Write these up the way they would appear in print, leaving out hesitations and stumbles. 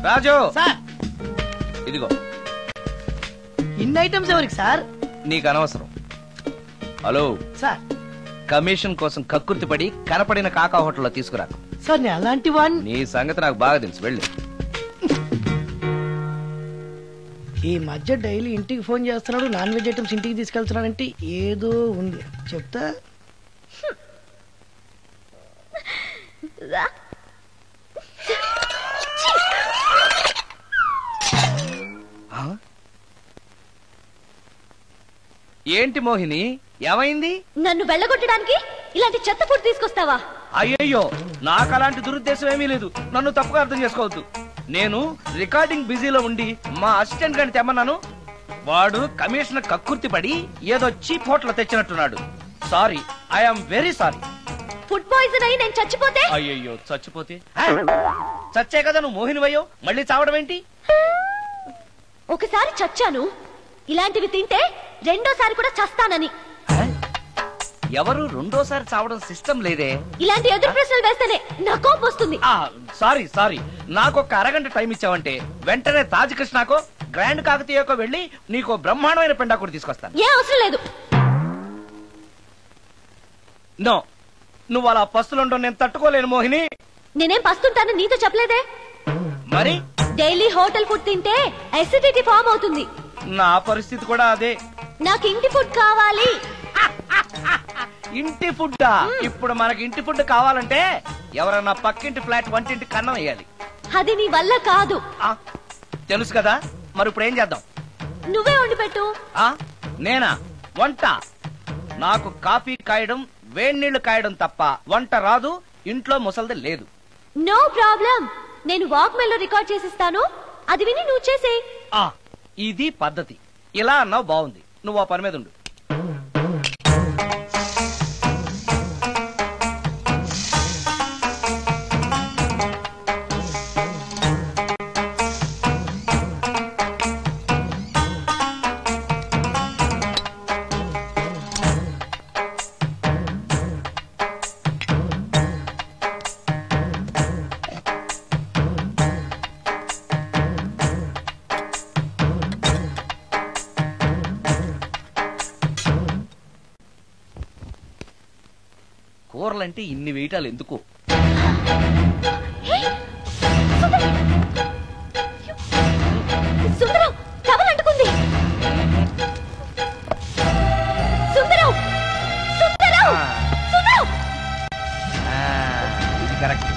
రాజు sir ఇదిగో. ఇన్ని items ఎవరికి సార్? నీకు అనవసరం. హలో సార్, కమిషన్ కోసం కక్కుర్తి పడి కనపడిన కాకా హోటల్లో తీసుకురా. సార్ నేను అలాంటి వాడిని. నీ సంగతి నాకు బాగా తెలుసు, వెళ్ళు. ఈ మధ్య డైలీ ఇంటికి ఫోన్ చేస్తున్నాడు, నాన్ వెజ్ ఐటమ్స్ ఇంటికి తీసుకెళ్తున్నాడంటే ఏదో ఉంది, చెప్తా. ఏంటి మోహిని, ఏమైంది? నన్ను వెళ్ళగొట్టడానికి ఇలాంటి చెత్త ఫుడ్ తీసుకొస్తావా? అయ్యయ్యో, నాకు అలాంటి దురుద్దేశం ఏమీ లేదు. నన్ను తప్పుగా అర్థం చేసుకోవద్దు. నేను రికార్డింగ్ బిజీలో ఉండి మా అసిస్టెంట్ గారిని తెమ్మన్నాను. వాడు కమిషనర్ కక్కుర్తి పడి ఏదో చీప్ హోటల్ తెచ్చినట్టున్నాడు. Sorry, I'm very sorry. Food poison అయి నేను చచ్చిపోతే? అయ్యయ్యో, చచ్చిపోతే? చచ్చే కదా నువ్వు మోహినివయ్యో, మళ్ళీ చావడం ఏంటి? ఒకసారి చచ్చాను, ఇలాంటివి తింటే రెండోసారి కూడా చస్తానని. ఎవరు రెండోసారి చావడం సిస్టం లేదే. ఇలాంటి ఎదురు ప్రశ్నలు వేస్తేనే నా కోపం వస్తుంది. సారీ సారీ, నాకు ఒక అరగంట టైం ఇచ్చావంటే వెంటనే తాజ్ కృష్ణకో గ్రాండ్ కాకతీయకో వెళ్ళి నీకు బ్రహ్మాండమైన పెండాకుడు తీసుకొస్తాను. ఏ అవసరం లేదు. నో, నువ్వు అలా పస్తులుండవు, నేను తట్టుకోలేను మోహిని. నేనేం పస్తుంటాను నీతో చెప్పలేదే. మరి డైలీ హోటల్ ఫుడ్ తింటే అసిడిటీ ఫామ్ అవుతుంది. నా పరిస్థితి కూడా అదే. నాకు ఇంటి ఫుడ్ కావాలి. ఇంటి ఫుడ్డా? ఇప్పుడు మనకి ఇంటి ఫుడ్ కావాలంటే ఎవరన్నా పక్కింటి ఫ్లాట్ వంటింటి కన్నం వేయాలి. అది నీ వల్ల కాదు. తెలుసు కదా, మరి ఇప్పుడు ఏం చేద్దాం? నువ్వే వండి పెట్టు. నేనా వంట? నాకు కాఫీ కాయడం, వేడి నీళ్లు కాయడం తప్ప వంట రాదు. ఇంట్లో ముసల్ది లేదు. నో ప్రాబ్లం, నేను వాక్ మెయిల్ లో రికార్డ్ చేసిస్తాను, అది విని నువ్వు చేసే. ఇది పద్ధతి. ఇలా అన్నావు, బాగుంది. నువ్వు ఆ పని మీద ఉండు. కూరలంటే ఇన్ని వేయటాలు ఎందుకు? సుందరం, టవల్ అంటుకుంది. సుందరం, సుందరం, సుందరం. ఇది కరెక్ట్.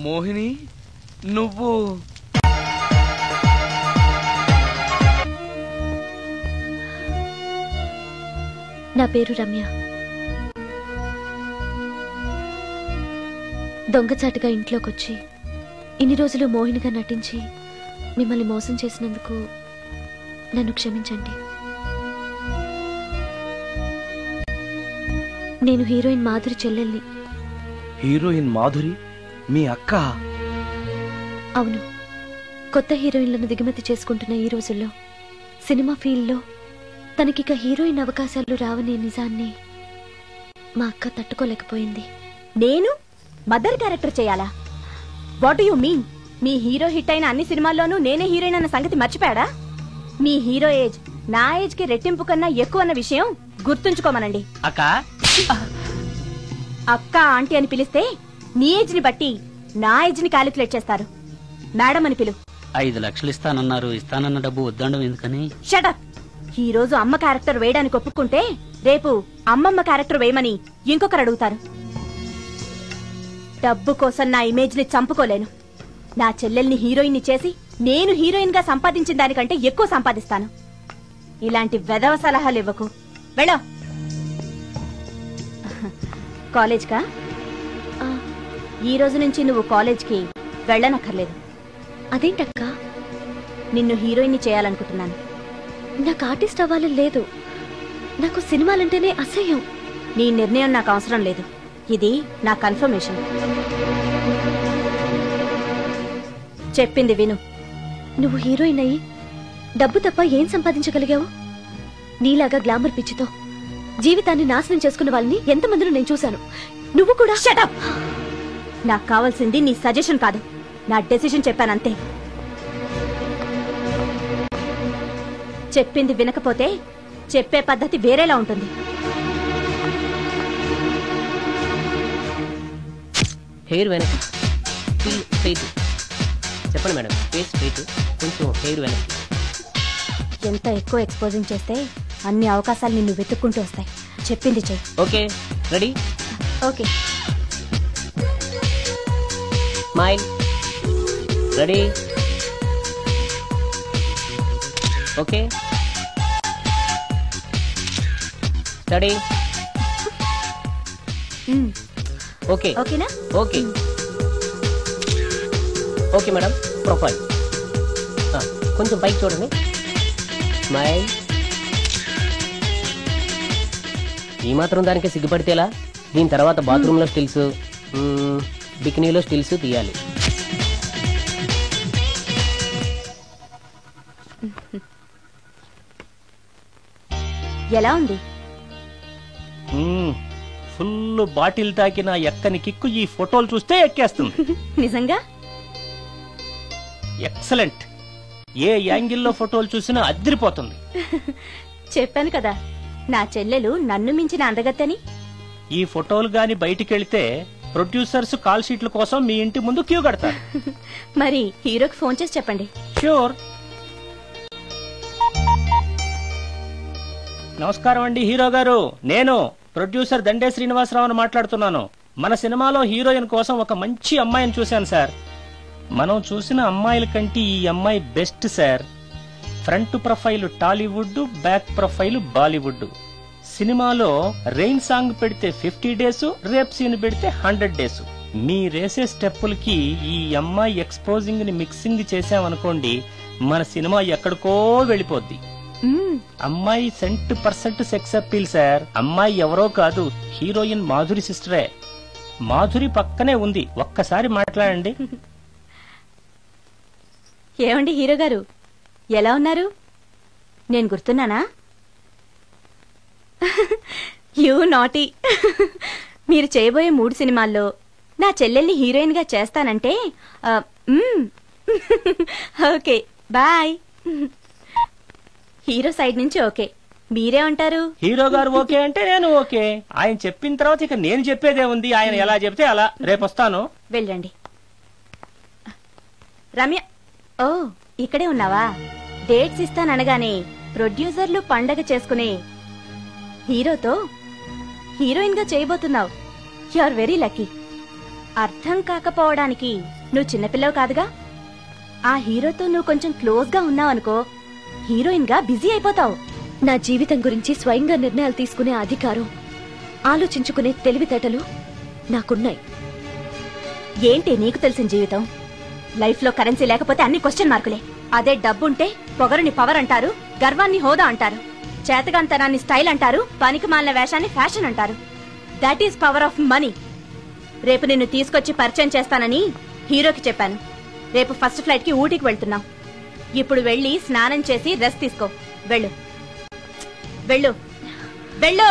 మోహిని, నువ్వు నా పేరు రమ్య. దొంగచాటుగా ఇంట్లోకొచ్చి ఇన్ని రోజులు మోహినిగా నటించి మిమ్మల్ని మోసం చేసినందుకు నన్ను క్షమించండి. నేను హీరోయిన్ మాధురి చెల్లెల్ని. హీరోయిన్ మాధురి మీ అక్క? అవును. కొత్త హీరోయిన్లను దిగుమతి చేసుకుంటున్న ఈ రోజుల్లో సినిమా ఫీల్డ్లో తనకిక హీరోయిన్ అవకాశాలు రావనే నిజాన్ని మా అక్క తట్టుకోలేకపోయింది. నేను మదర్ క్యారెక్టర్ చేయాలా? What you mean? Me hero hit అయిన అన్ని సినిమాల్లోనూ నేనే హీరోయిన్ అన్న సంగతి మర్చిపోయాడా? మీ హీరో ఏజ్ నా ఏజ్ కి రెట్టింపు కన్నా ఎక్కువ అన్న విషయం గుర్తుంచుకోమనండి. అక్క అక్క ఆంటీ అని పిలిస్తే నీ ఏజ్ ని బట్టి నా ఏజ్ ని క్యాలిక్యులేట్ చేస్తారు. మేడం అని పిలు. 5 లక్షలు ఇస్తానన్నారు, ఇస్తానన్న డబ్బు వద్దండం ఎందుకని? షటప్. ఈ రోజు అమ్మ క్యారెక్టర్ వేయడానికి ఒప్పుకుంటే రేపు అమ్మమ్మ క్యారెక్టర్ వేయమని ఇంకొకరు అడుగుతారు. డబ్బు కోసం నా ఇమేజ్ ని చంపుకోలేను. నా చెల్లెల్ని హీరోయిన్ ని చేసి నేను హీరోయిన్ గా సంపాదించిన దానికంటే ఎక్కువ సంపాదిస్తాను. ఇలాంటి వెధవ సలహాలు ఇవ్వకు. వెళ్ళో. కాలేజ్ కా? ఈ రోజు నుంచి నువ్వు కాలేజ్కి వెళ్ళనక్కర్లేదు. అదేంటక్క? నిన్ను హీరోయిన్ ని చేయాలనుకుంటున్నాను. నాకు ఆర్టిస్ట్ అవ్వాలని లేదు. నాకు సినిమాలంటేనే అసహ్యం. నీ నిర్ణయం నాకు అవసరం లేదు. ఇది నా కన్ఫర్మేషన్. చెప్పింది విను. నువ్వు హీరోయిన్ అయ్యి డబ్బు తప్ప ఏం సంపాదించగలిగావు? నీలాగా గ్లామర్ పిచ్చితో జీవితాన్ని నాశనం చేసుకున్న వాళ్ళని ఎంతమందిని నేను చూశాను. నువ్వు కూడా. Shut up! నాకు కావాల్సింది నీ సజెషన్ కాదు, నా డెసిషన్ చెప్పానంతే. చెప్పింది వినకపోతే చెప్పే పద్ధతి వేరేలా ఉంటుంది. హెయిర్ వెనక్కి, స్ట్రైట్. చెప్పండి మేడం, ఫేస్ స్ట్రైట్, కొంచెం హెయిర్ వెనక్కి. ఎంత ఎక్కువ ఎక్స్పోజింగ్ చేస్తే అన్ని అవకాశాలు నిన్ను వెతుక్కుంటూ వస్తాయి. చెప్పింది చెయ్యి. Okay, ready? Okay. Smile. Ready? Okay. Study. Okay. ఓకేనా? ఓకే. ఓకే మేడం, ప్రొఫైల్ కొంచెం పైకి చూడండి. స్మైల్. ఈ మాత్రం దానికి సిగ్గుపడితేలా? దీని తర్వాత బాత్రూంలో స్టిల్స్, బికినీలో స్టిల్స్ తీయాలి. ఎలా ఉంది? ఫుల్ బాటిల్ తాకిన ఎక్కని కిక్కు ఈ ఫోటోలు చూస్తే ఎక్కేస్తుంది. నిజంగా ఎక్సలెంట్. ఏ యాంగిల్లో ఫోటోలు చూసినా అదిరిపోతుంది. చెప్పాను కదా, నా చెల్లెలు నన్ను మించిన అందగత్తని. ఈ ఫోటోలు గాని బయటికెళ్తే ప్రొడ్యూసర్స్ కాల్ షీట్ల కోసం మీ ఇంటి ముందు క్యూ కడతారు. మరి హీరోకి ఫోన్ చేసి చెప్పండి. ష్యూర్. నమస్కారం అండి హీరో గారు, నేను ప్రొడ్యూసర్ దండే శ్రీనివాసరావుని మాట్లాడుతున్నాను. మన సినిమాలో హీరోయిన్ కోసం ఒక మంచి అమ్మాయిని చూశాను సార్. మనం చూసిన అమ్మాయిల కంటే ఈ అమ్మాయి best sir. Front profile Tollywood, back profile Bollywood. సినిమాలో రెయిన్ సాంగ్ పెడితే 50 డేస్, రేప్ సీన్ పెడితే 100 డేస్. మీరేసే స్టెప్పులకి ఈ అమ్మాయి ఎక్స్పోజింగ్ ని మిక్సింగ్ చేసామనుకోండి, మన సినిమా ఎక్కడికో వెళ్ళిపోద్ది. అమ్మాయి 100% సెక్స్ అప్పీల్ సార్. అమ్మాయి ఎవరో కాదు, హీరోయిన్ మాధురి సిస్టరే. మాధురి పక్కనే ఉంది, ఒక్కసారి మాట్లాడండి. ఏమండి హీరో గారు, ఎలా ఉన్నారు? నేను గుర్తున్నానా? You naughty. మీరు చేయబోయే 3 సినిమాల్లో నా చెల్లెల్ని హీరోయిన్ గా చేస్తానంటే ఓకే బాయ్. హీరో సైడ్ నుంచి ఓకే, మీరే ఉంటారు? హీరో గారు ఓకే అంటే నేను ఓకే. ఆయన చెప్పిన తర్వాత ఇక నేను చెప్పేదే ఉంది. ఆయన ఎలా చెప్తే అలా. రేపు వస్తాను. వెళ్ళండి. రమ్య, ఓ ఇక్కడే ఉన్నావా? డేట్స్ ఇస్తాననగానే ప్రొడ్యూసర్లు పండగ చేసుకునే హీరోతో హీరోయిన్ గా చేయబోతున్నావు. You are very lucky. అర్థం కాకపోవడానికి నువ్వు చిన్నపిల్లవు కాదుగా. ఆ హీరోతో నువ్వు కొంచెం క్లోజ్ గా ఉన్నావనుకో, హీరోయిన్ గా బిజీ అయిపోతావు. నా జీవితం గురించి స్వయంగా నిర్ణయాలు తీసుకునే అధికారం, ఆలోచించుకునే తెలివితేటలు నాకున్నాయి. ఏంటి నీకు తెలిసిన జీవితం? లైఫ్ లో కరెన్సీ లేకపోతే అన్ని క్వశ్చన్ మార్కులే. అదే డబ్బుంటే పొగరుని పవర్ అంటారు, గర్వాన్ని హోదా అంటారు, చేతగాంతనాన్ని స్టైల్ అంటారు, పనికి మాలిన వేషాన్ని ఫ్యాషన్ అంటారు. That is power of money. రేపు నిన్ను తీసుకొచ్చి పరిచయం చేస్తానని హీరోకి చెప్పాను. రేపు ఫస్ట్ ఫ్లైట్ కి ఊటీకి వెళ్తున్నాం. ఇప్పుడు వెళ్ళి స్నానం చేసి రెస్ట్ తీసుకో. వెళ్ళు వెళ్ళు వెళ్ళు.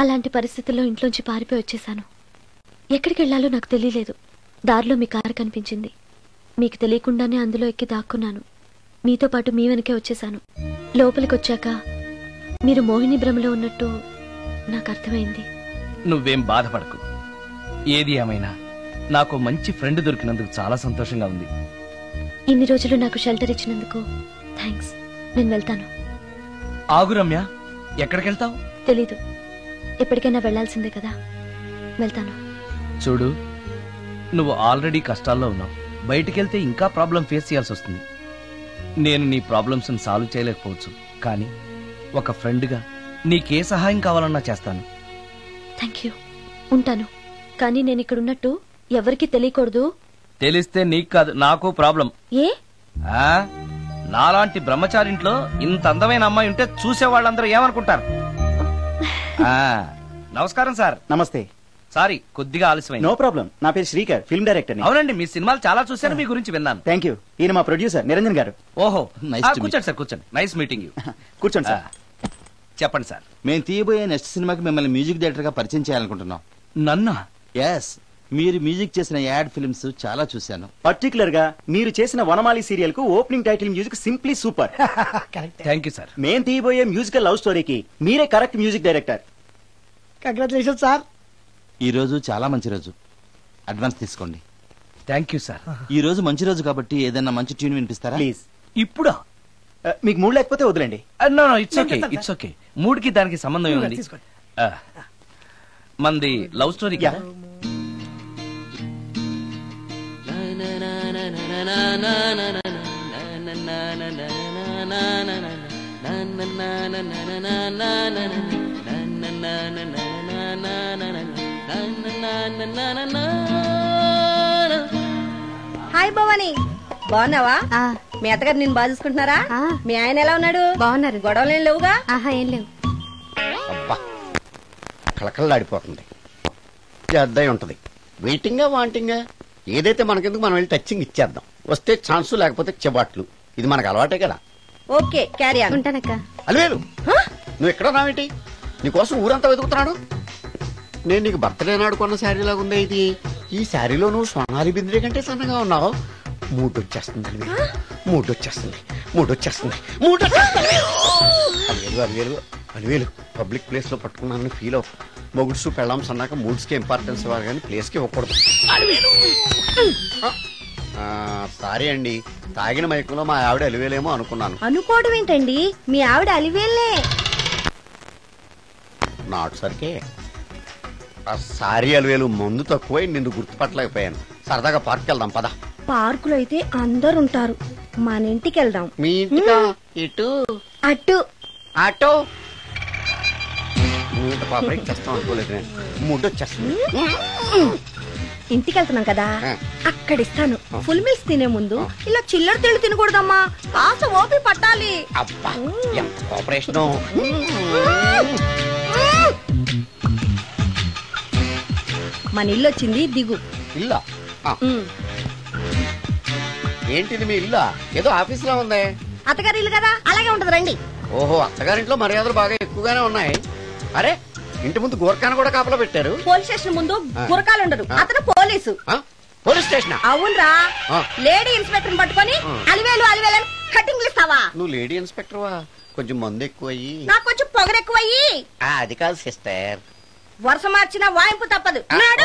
అలాంటి పరిస్థితుల్లో ఇంట్లోంచి పారిపోయి వచ్చేశాను. ఎక్కడికి వెళ్లాలో నాకు తెలియలేదు. దారిలో మీ కారు కనిపించింది. మీకు తెలియకుండానే అందులో ఎక్కి దాక్కున్నాను. మీతో పాటు మీ వెనకే వచ్చేశాను. లోపలికి వచ్చాక మీరు మోహిని భ్రమలో ఉన్నట్టు నాకు అర్థమైంది. నువ్వేం బాధపడకు. ఏది ఏమైనా నాకు మంచి ఫ్రెండ్ దొరికినందుకు చాలా సంతోషంగా ఉంది. ఇన్ని రోజులు నాకు షెల్టర్ ఇచ్చినందుకు థ్యాంక్స్. నేను వెళ్తాను. ఆగు రమ్య, ఎక్కడికెళ్తావు? తెలీదు. ఎప్పటికైనా వెళ్లాల్సిందే కదా. వెళ్తాను. చూడు, నువ్వు ఆల్రెడీ కష్టాల్లో ఉన్నావు. బయటికెళ్తే ఇంకా ప్రాబ్లం ఫేస్ చేయాల్సి వస్తుంది. నేను నీ ప్రాబ్లమ్స్ సాల్వ్ చేయలేకపోవచ్చు, కానీ ఒక ఫ్రెండ్గా నీకే సహాయం కావాలన్నా చేస్తాను. Thank you. ఉంటాను. కానీ నేను ఇక్కడ ఉన్నట్టు ఎవరికి తెలియకూడదు. తెలిస్తే నీకు కాదు, నాకు ప్రాబ్లం. ఏ? నాలాంటి బ్రహ్మచారింట్లో ఇంత అందమైన అమ్మాయి ఉంటే చూసే వాళ్ళందరూ ఏమనుకుంటారు? నమస్కారం సార్. నమస్తే సారీ కొద్దిగా ఆలస్యమైంది. No problem. నా పేరు శ్రీకర్, ఫిల్మ్ డైరెక్టర్. అవునండి, మీ సినిమాలు చాలా చూశాను, మీ గురించి విన్నాను. Thank you. ఈయన మా ప్రొడ్యూసర్ నిరంజన్ గారు. ఓహో, Nice to meet కూర్చోండి సార్, కూర్చోండి. Nice meeting you. కూర్చోండి సార్. చెప్పండి సార్. మేము తీయబోయే నెక్స్ట్ సినిమాకి మిమ్మల్ని మ్యూజిక్ డైరెక్టర్ గా పరిచయం చేయాలనుకుంటున్నాం. నన్నా? ఎస్, మీరు మ్యూజిక్ చేసిన యాడ్ ఫిల్మ్స్ చాలా చూశాను. పర్టికులర్ గా మీరు చేసిన వనమాలి సీరియల్ కు opening title music simply super. Thank you sir. మేం తీయబోయే మ్యూజికల్ లవ్ స్టోరీకి మీరే correct music director. Congratulation sir. ఈ రోజు చాలా మంచి రోజు, అడ్వాన్స్ తీసుకోండి. Thank you sir. ఈ రోజు మంచి రోజు కాబట్టి ఏదైనా మంచి ట్యూన్ వినిపిస్తారా? ప్లీజ్. ఇప్పుడా? మీకు మూడు లేకపోతే వదిలేండి. No it's okay, it's okay. మూడుకి దానికి సంబంధం ఏముంది? తీసుకోండి. మంది లవ్ స్టోరీ కదా. హాయ్ భవాని, బాగున్నావా? మీ అత్తగారు నిన్ను బాగా చూసుకుంటున్నారా? మీ ఆయన ఎలా ఉన్నాడు? బాగున్నారు. గొడవలు ఏం లేవుగా? ఆహా, ఏం లేవు. అబ్బా కళకళలాడిపోతుంది. అద్దయి ఉంటది. వెయిటింగా వాంటింగా ఏదైతే మనకెందుకు మనం వెళ్ళి టచ్చింగ్ ఇచ్చేద్దాం. వస్తే ఛాన్సు, లేకపోతే చెబాట్లు. ఇది మనకు అలవాటే కదా. Okay, carry on. ఉంటానక్క. అలివేలు, నువ్వు ఎక్కడ రావేంటి? నీకోసం ఊరంతా వెతుకుతున్నాడు. నేను నీకు బర్త్డే నాడు కొన్న శారీ లాగుందే ఇది. ఈ శారీలో నువ్వు సోనాలి బింద్రే కంటే సన్నగా ఉన్నావు. మూడొచ్చేస్తుంది అలివేలు, మూడొచ్చేస్తుంది, మూడొచ్చేస్తుంది, మూడొచ్చేస్తుంది. అలివేలు అలివేలు అలివేలు పబ్లిక్ ప్లేస్ లో పట్టుకున్నాను ఫీల్ అవు. మొగుడ్సు పెళ్ళాం సన్నాక మూడ్స్ కి ఇంపార్టెన్స్ ఇవ్వాలి కానీ ప్లేస్ కి ఇవ్వకూడదు. సారీ అండి, తాగిన మైకంలో మా ఆవిడ అలివేలేమో అనుకున్నాను. అనుకోవడం ఏంటండి, మీ ఆవిడ అలివేలే. నాటు సరికే. సారీ అలివేలు, మందు తక్కువై నిన్ను గుర్తుపట్టలేకపోయాను. సరదాగా పార్క్ వెళ్దాం పద. పార్కులో అయితే అందరు ఉంటారు, మన ఇంటికి వెళ్దాం. మీ ఇంటికా? ఇటు అటు ఆటో. నువ్వు పాప చేస్తాం అనుకోలేదు నేను. మూడు వచ్చేస్తుంది. ఇంటికి వెళ్తున్నాం కదా, అక్కడ ఇస్తాను. ఫుల్ మీల్స్ తినే ముందు ఇలా చిల్లర తిళ్ళు తినకూడదమ్మా, కాస్త ఓపి పట్టాలి. అబ్బా ఎంత కోఆపరేషన్. మన ఇల్లు వచ్చింది, దిగు. ఇల్లా? ఏంటిది మీ ఇల్లా? ఏదో ఆఫీస్ లో ఉంది. అత్తగారి ఇల్లు కదా, అలాగే ఉంటది, రండి. ఓహో, అత్తగారింట్లో మర్యాదలు బాగా ఎక్కువగానే ఉన్నాయి. అరే, ఇంటి ముందు గోర్ఖాను కూడా కాపలా పెట్టారు. పోలీస్ స్టేషన్ ముందు గురకాలు ఉండరు, అతను పోలీసు. Police station? అవునరా. లేడీ ఇన్స్పెక్టర్ పట్టుకొని అలివేలు అలివేలు కటింగ్లు ఇస్తావా? నువ్వు లేడీ ఇన్స్పెక్టర్ వా? కొంచెం మందు ఎక్కువయ్యి. నాకు కొంచెం పొగరెక్కువయ్యి. అది కాదు సిస్టర్, వరుస మార్చిన వాయింపు తప్పదు. నాడు